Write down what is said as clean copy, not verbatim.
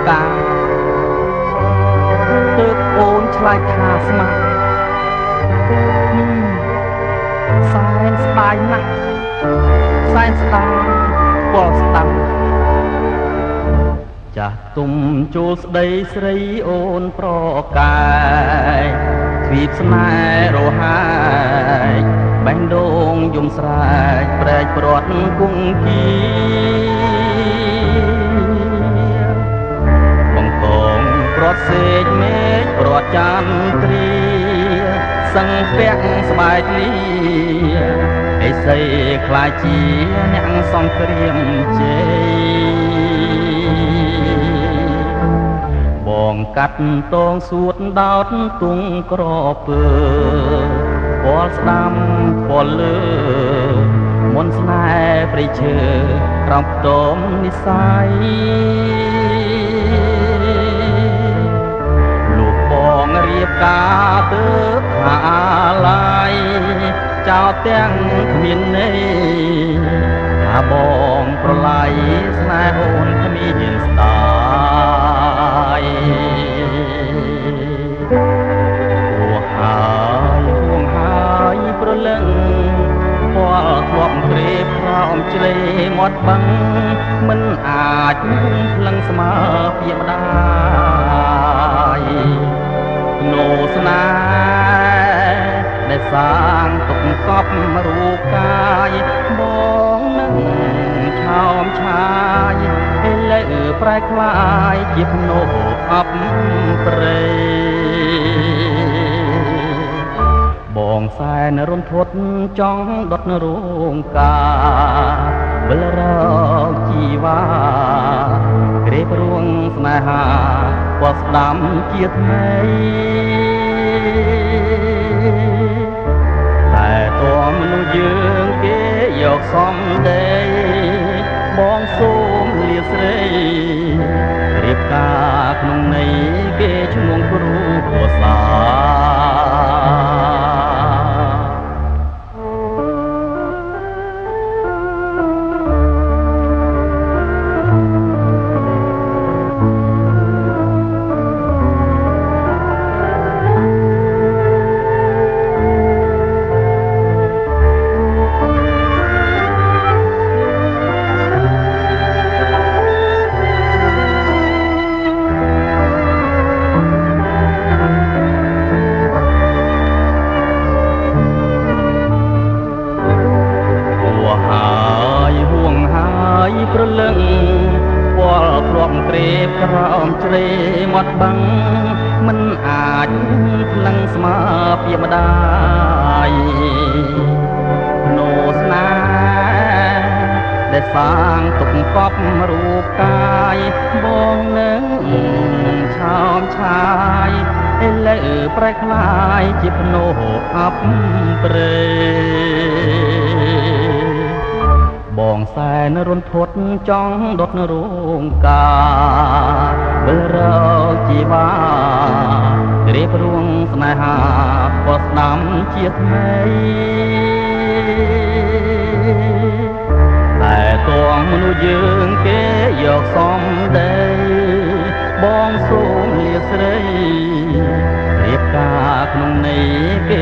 កាទើបអូនឆ្លើយថាស្មាសែនស្ដាយណាស់សែនស្ដាយពលស្ដាំចាស់ទុំចូលស្ដីស្រីអូនប្រកាយទ្វីបស្នេហ៍រហាយបេះដូងយំស្រែកប្រែកព្រាត់គង់គីបង្កងព្រាត់សេកមេឃព្រាត់ចាន់ទ្រាសឹងពាក់ស្បែកលីអេសីខ្លាចជាអ្នកសង្គ្រាមជ័យបងកាត់តងសួតដោតទុងក្រពើពលស្ដាំពលលើមុនស្នេហ៍ព្រៃឈើរំដុំនិស័យលោកបងរៀបការទៅហាឡាយចោលទាំងគ្មានន័យថាបងប្រឡាយស្នេហ៍អូនគ្មានស្ដាយហួងហើយប្រលឹងពលធ្លាប់ព្រេប្រោមជ្រេមាត់បឹងមិនអាចផ្លឹងស្មើពីម្ដាយនោស្នេហ៍ដែលសាងទុកកប់រូបកាយបងនឹងឆោមឆាយឥឡូវប្រែក្លាយជាភ្នោអប់ព្រៃបងសែនរន្ធត់ចង់ដុតរោងការវិលរកជីវ៉ាក្រេបរួងស្នេហាពណ៌ស្ដាំជាថ្មីតែតួមនុស្សយើងគេយកសំដីបងសូមលាស្រីរៀបការក្នុងន័យគេឈ្មោះគ្រូភាសាប្រលឹងពលធ្លាប់ក្រេបក្រោមជ្រេមាត់បឹងមិនអាចផ្លឹងស្មើពីម្ដាយនោស្នេហ៍ដែលសាងទុកកប់រូបកាយបងនឹងឆោមឆាយឥឡូវប្រែក្លាយជាភ្នោអប់ព្រៃបងសែនរន្ធត់ចង់ដុតរោងការវិលរកជីវ៉ាក្រេបរួងស្នេហាពណ៌ស្ដាំជាថ្មីតែតួមនុស្សយើងគេយកសំដីបងសូមលាស្រីរៀបការក្នុងន័យគេ